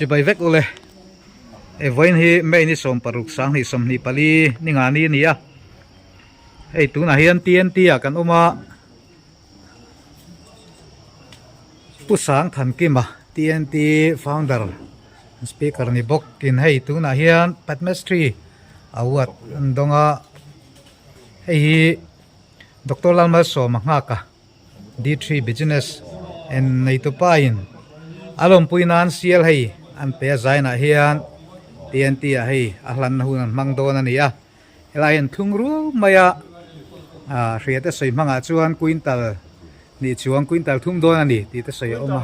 chỉ bay vek ule e voin hi me ni som paruk sang ni som ni pali ni nga ni ni a ei tu na hian TNT a kan oma pu sang than ki ma TNT founder speaker ni bok kin hei tu na hian Padmestry awat donga hei Dr. Lalma som nga ka D3 business and nei tu pain alom puinan sial hei an pe zaina hian TNT a hei ahlan na hun mang don ani a helain thungru maya riate soi manga chuan quintal ni chuang quintal thum don ani ti te soi oma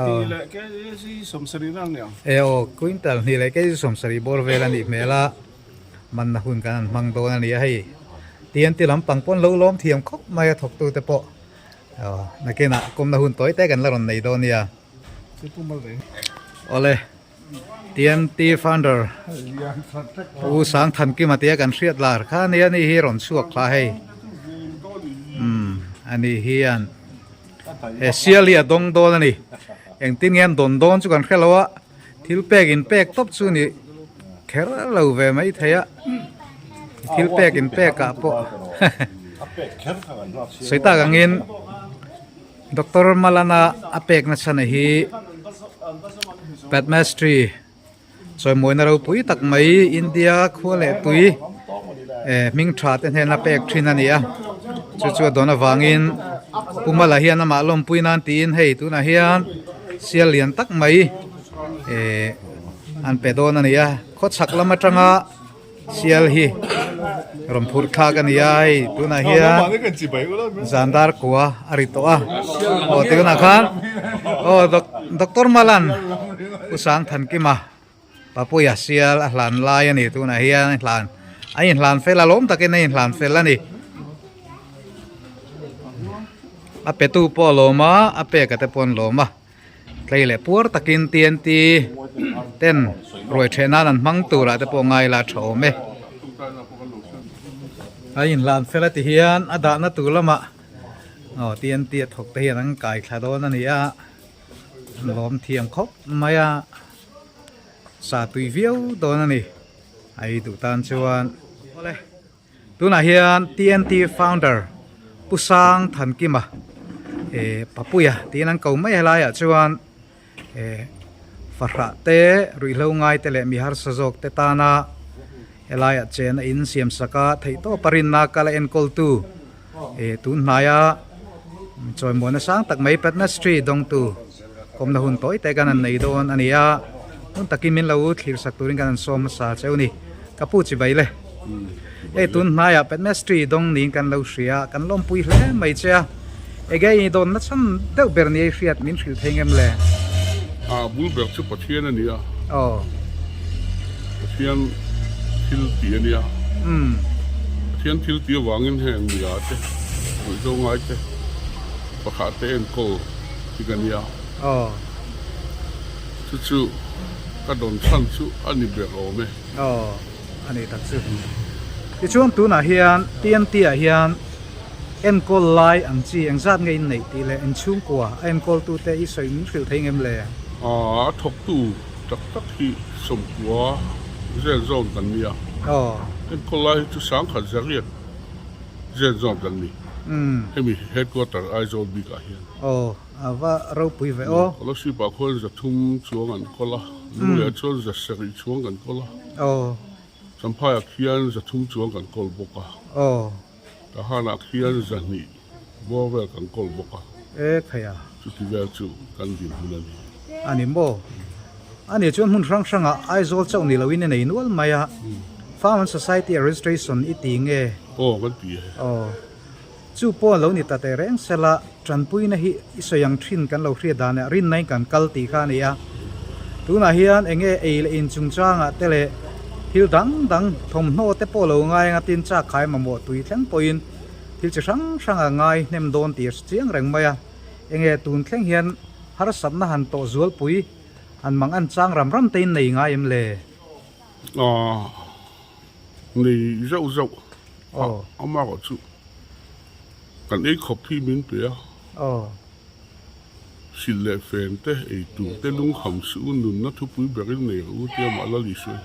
thì lại cái gì sầm sờ đi răng nhỉ? o quintal ni le ke som sari bor vela ni mela man na hun kan mang don ani a hei TNT lam pangpon lo lom thiam khop maya thok tu te po na ke na kom na hun toy te kan la ron nei don ya Cái tu mal đấy. ole TNT founder u sang than ki ma te kan hriat lar kha ne ani hi ron suak kha hei ani hi an e sialia dong don ani eng tin ngen don don chu kan khelawa thil pek in pek top chu ni khera lo ve mai theya thil pek in pek ka po soita gangin Dr. Malana apek na chana hi Padmestry choi moi na ro pui tak mai India khole tui ming tha ten hen apek thin ania chu chu dona wangin pumala hian ama lom pui nan tin hei tu na hian sial lian tak mai an pe don ania kho chak lama tanga sial hi rom phur kha kan yai tu na hian zandar kwa arito a o te na khan o Dr. Malan usang than ki ma papuya sial hlan lai ani tu na hian hlan ai hlan fela lom takin nei hlan fel ani ape tu po loma ape ka te pon loma tleile pur takin TNT ten roi thena nan mang tura te po ngai la thome ai hlan fela ti hian ada na tu lama TNT thok te hian ang kai thladon ani a lom thiam khop maya sa tui viau don ani ai tu tan chuan ole tu na hian TNT founder pusang than ki ma papuya tin an ko mai hala ya chuan farha te rui lo ngai te le mi har sajok te tana elaya chen in siam saka thei to parin na kala en kol tu tun naya choi mona sang tak mai Padmestry dong tu kom na hun toy te kan an nei don ania un takin min lo thlir sak turin kan som sa cheuni kapu chi baile tun naya Padmestry dong ning kan lo hria kan lom pui hle mai cha egai don na cham deu berni hriat min thil thengem le Bul bẹt chút bát thiên này à? Bát thiên thil tía này à? Thiên thil tía vangin hen này à? Thế, rồi đâu ngay thế? Bác khát thế en cô thì cái này à? Chú cái đòn săn chú anh đi bẹt rồi mấy? Anh ấy thật sự. Cái chuông tu na hiền TNT à hiền en call lai ang chi ang zat ngay nei ti le en chung kwa en call tu te i soi min thil thengem le thọc tu tak tak hi som kwa zen zon kan ni a en call lai chu sang kha zariat zen zon kan ni hemi headquarter ai zon bi ka hian ava ro pui ve lo si pa khol za thum chuang an kola lu ya chol za sari chuang kan kola sampaya khian za thum chuang kan kol boka ta hana khian za ni bo vel kan kol boka khaya chu ti vel chu kan din hunani ani mo ani chon hun rang ranga ai zol chau ni lawin nei nual maya farm society registration iting kan ti chu po lo ni ta te reng sela tranpui na hi isoyang thin kan lo hria dan rin nai kan kal ti kha ni a tu na hian enge eil in chungchanga tele hil dang thom no te po lo ngai nga tin cha khai ma mo tui thleng poin thil chi sang ngai nem don ti chiang reng maya enge tun thleng hian har sam na han to zual pui an mang an chang ram tein nei ngai em le nei zau ama ko chu kan ei copy min pe สิเลเฟนเตไอตูเตลุงคำสูนุนนัทุปุยเบรินเนอุเตียมาลาลิสวย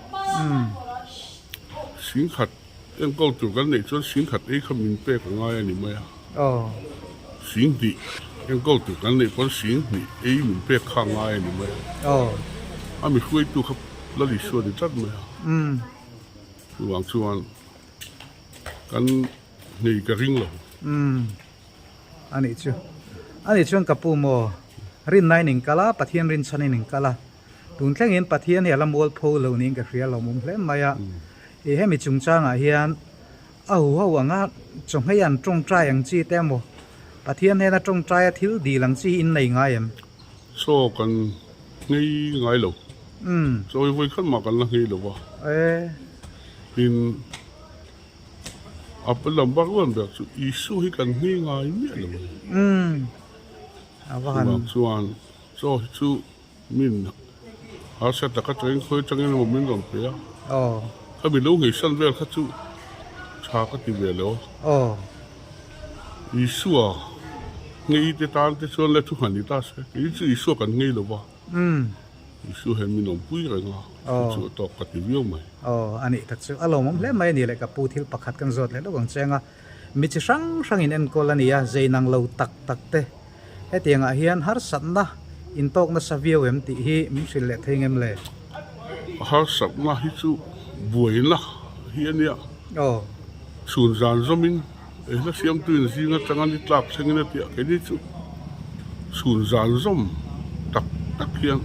สิงขัดเอ็งก็ตัวกันในจนสิงขัดไอขมินเป้ของง่ายนี่ไหมสิงดีเอ็งก็ตัวกันในคนสิงนี่ไอมินเป้ข้างง่ายนี่ไหมมีคุยตัวครับลาลิสวยดิจัดไหมหวังชวนกันนี่กระริ่งหรออันนี้ชวนกับปูโมรินนายหนึ่งกะลาปะเทียนรินชันหนึ่งกะลาตุนแค่เห็นปะเทียนเหี่ยลำบลโพเหล่านี้กับเรียเรามุมเล่มมายะให้มีจุงจ้างเฮียนหัวงาจงให้ยันจงใจอย่างจีเต็มโมปะเทียนให้น่าจงใจทิ้วดีหลังจีอินในง่ายโซ่กันง่ายหรอโซ่ไว้ขึ้นมากันละง่ายหรอวะเป็นอัปลัมบักวันแบบอีสู้ให้กันง่ายเนี่ยหรอวะส่วนโซ่สู้มินหาเสร็จแต่ก็จะยังเคยจังยังมินก่อนเปียถ้ามีลูกให้สั้นเวลข้าสู้ชาก็ตีเวลแล้วอีสู้ง่ายแต่ตอนที่ส่วนเล็กทุกหันดีตาเสียอีสู้กันง่ายหรอวะอีสู้เห็นมีน้องปุ้ยอะไรเงี้ยสู้ตอกกติวิวไหมอันนี้ทักษะอารมณ์มันเล่มไม่นี่แหละกับปูทิลปักขัดกันสดเลยแล้วก็เจ้งอ่ะมิจิสังอินเอ็นโคลานีอ่ะใจนังเราตักเตะไอ้เตียงอ่ะเฮียนฮาร์สันนะอินตอกนัสวิวเอ็มติฮีมิสิเลทเฮงเอ็มเลยฮาร์สันนะฮิจูบวยนะเฮียเนี่ยส่วนจานจมินแล้วเสียงตื่นสิงห์จังอันนี้ตักเสียงเนี่ยเตียแค่นี้จูส่วนจานจมตักเฮียน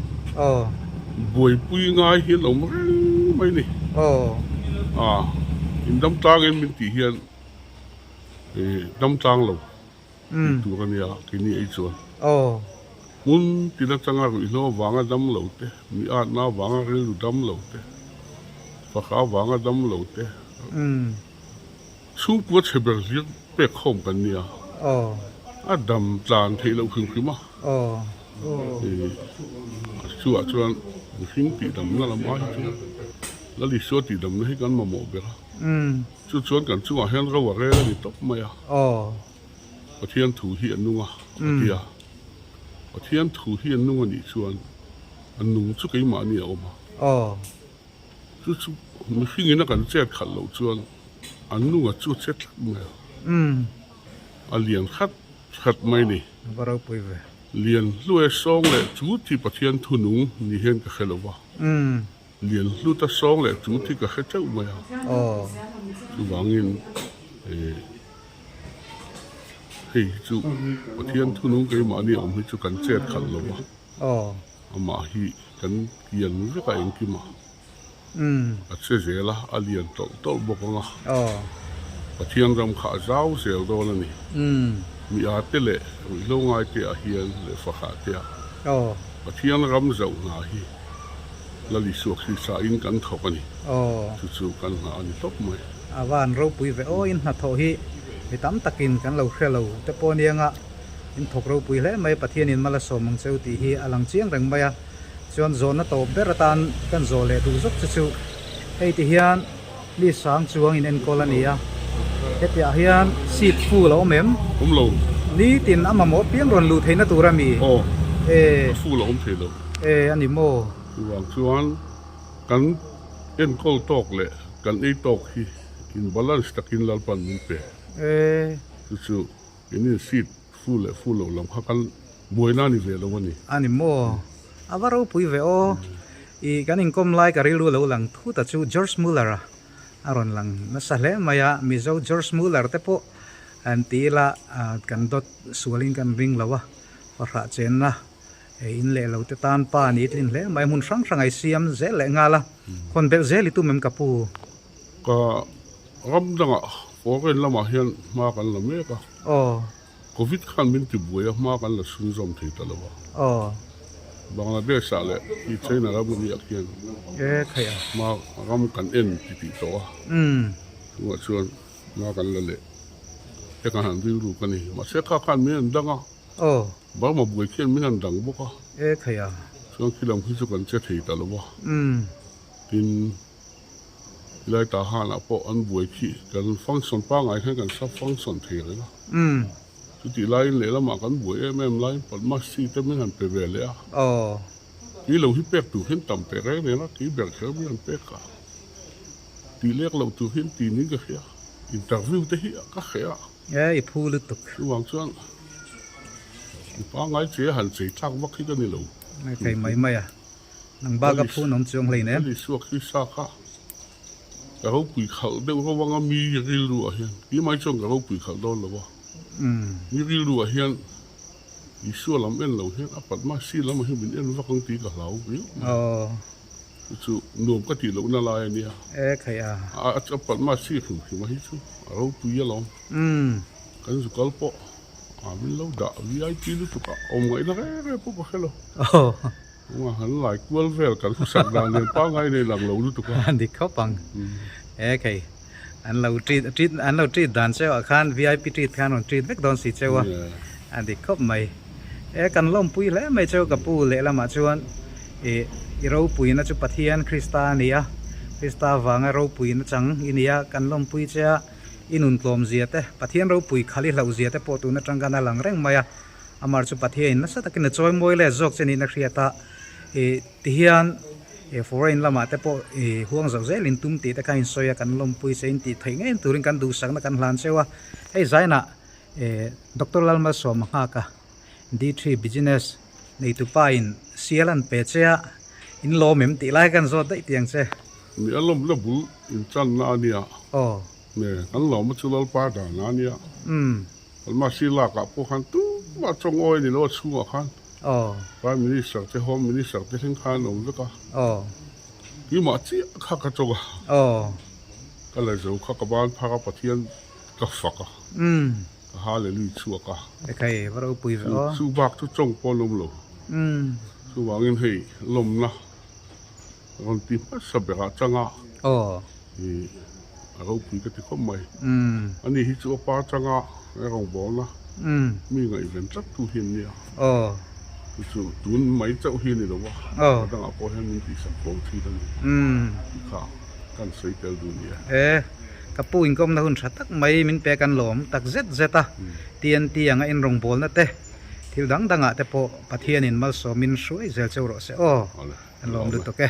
บวยปุยง่ายเฮียนเราไม่นี่อินดำตางเอ็มมินติเฮียนดำตางเราตัวกันเนี่ยแค่นี้ไอ้ส่วนมุนที่นั่งจังอะไรอินโนวางดำเหล่าเตมีอาณาวางเรื่องดำเหล่าเตปากขาวางดำเหล่าเตสู้ปวดเฉบเรียกเป๊กข้อมกันเนี่ยดำจานเทเราขึ้นมาชัวชวนหิ้งตีดำนั่นละไม่ชัวแล้วลิชัวตีดำนี่ให้กันมาหมอบไปละชวนกันชัวเห็นเราว่าเรื่องนี้ตบไม่ประเทศถูเฮียนนุ่งประเทศถูเฮียนนุ่งนี่ชวนอันนุ่งชุกไอ้หมาเนี่ยออกมาชุมันหิ้งนั่นกันเจ็ดขัดเราชวนอันนุ่งชุดเจ็ดไม่อันเลี้ยงขัดไม่นี่เรียนรู้ไอ้ซองเลยจุดที่ประเทศทุนุงนี่เห็นกับเขาว่าเรียนรู้แต่ซองเลยจุดที่กับเขาเจ้าไม่คือวางเงินจุประเทศทุนุงก็มาเนี่ยผมให้จุกันเจ็ดขันแล้วว่ามาฮีกันเรียนรู้ก็เองกี่มาเสียละเรียนโตบอกว่าประเทศรำขาเจ้าเสียตัวนั่นนี่มีอาเตเล่ลงไอเตียเฮียนเลยฝักขาเตียประเทศรำเจ้าหน้าฮีแล้วลิสวกสิสาอินกันทอกนี่สู้กันหานี่ตบไหมว่านเราปุยไปอินหัดทอฮีไปตั้มตะกินกันเราเชื่อเราแต่ปนยังอ่ะอินทกเราปุยแล้วไม่ประเทศนี้มาละสมมังเซลตีฮีอลังเชียงแรงไปอ่ะส่วนโซนนั้นโตเบรตันกันโซเลดูซุกสู้ไอ้ที่เฮียนลิสังจวงอินเอ็นโคลานีอ่ะเฮ็ดอย่างเฮียนซีดฟูเราเม็มผมลงนี่ตินอามาหมดเพียงรอนลูเทนตัวรามีฟูเราผมเทเราอันนี้โมหวังชวนกันเอ็นโคตอกเลยกันไอ้ตอกที่อินบาลานซ์ตะกินลาปันมิเปสู้อันนี้ซีดฟูเราลำพักกันบวยน่านี่เวลวันนี้อันนี้โมอาว่าเราปุยเวออีกันอินคอมไลค์กันริลูเราหลังทุตัชูจอร์จมูลเลอร์อารอนหลังนั่นสเลมายามิโซจอร์จมูลเลอร์เตปอันตีละกันดดสวลินกันริงแล้ววะพระเจนนะอินเล่เราจะตานป้านิดลินเล่ไม่หุ่นสังไอเสียมเจเล่งาละคนเบลเจลิตุเมมกับปูก็รับดังอ่ะพอกันละมาเห็นมากันละเมกะโควิดขันมินติบุยมากันละสุนทรที่ตลอดบางประเทศสาเลยที่ใช้นารับมืออยากเห็นใครมารำกันเอ็นติดตัวว่าชวนมากันละเลยแต่การหันวิวรู้กันนี่มาเช็คข้ากันมีอันดังอ่ะบางมาบุยเขียนมีอันดังบุกอ่ะใครชวนคิดลำคิดสุกันเจ็ดที่ตลอดกินไล่ตาหาละพออันบุยขี้กันฟังส่วนป้าไงให้กันซับฟังส่วนเทียเลยนะช tu ti lai le la ma kan buai em lai pat ma si te men han pe ve le a ki lo hi pek tu hin tam pe re ne la ki ber khe mi han pe ka ti lek lo tu hin ti ni ga khia interview te hi ka khia i phu lu tuk tu wang chuan pa ngai che han che thak wa khi ka ni lo mai kai mai à nang ba ga phu nom chung lei ne li suak hi sa ka ka ho pui khau de ho wanga mi ri lu a hian ki mai chong ka ho pui khau don lo wa mi ri lu a hian i su lam en lo hian apat ma si lam hi bin en wa kong ti ka lau bi chu nuam ka ti lo na la ni a khai a apat ma si khu hi ma hi chu a ho pui ya lo kan su kal po a min lo da VIP lu tu ka om ngai na re po ko hello nga han lai kwal vel kan sak dan nen pa ngai nei lang lo lu tu ka an di khop pang khai an lo treat dan che khan VIP treat khan on treat vek don si chewa an di khop mai kan lom pui le mai chew ka pu le la ma chuan i ro pui na chu pathian kristania krista wanga ro pui na chang inia kan lom pui cha inun tlom zia te pathian ro pui khali hlau zia te po tu na tangana lang reng maya amar chu pathian na sa takin choi moi le jok cheni na khriata ti hian foreign lama te po huang zau zel in tum ti te kain soya kan lom pui se in ti thai ngen turin kan du sang na kan hlan chewa hei zaina dr lalma som ha ka D3 business nei tu pa in sialan pe chea in lo mem ti lai kan zo dai tiang che mi alom la bu in chan na nia ne kan lo ma chu lal pa da na nia al ma si la ka po khan tu ma chong oi ni lo chu a khan prime minister te home minister te thing khan om ka ki ma chi kha ka choga ka la zo kha ka ban pha ka pathian ka fa ka hallelujah chu ka kai varo pui ro su bak tu chong po lom lo su wangin hei lom na ron ti pa sa bera changa a ro pui ka ti khom mai ani hi chu pa changa e rong bol na mi ngai ven chak tu hin nia chu tun mai chau hin ni lo wa da nga po hen ti sa po thi da kha kan sei tel du nia ka pu in kom na hun thatak mai min pe kan lom tak zet zeta tian ti anga in rong bol na te thil dang danga te po pathian in mal so min shuai zel cheu ro se an lom du to ke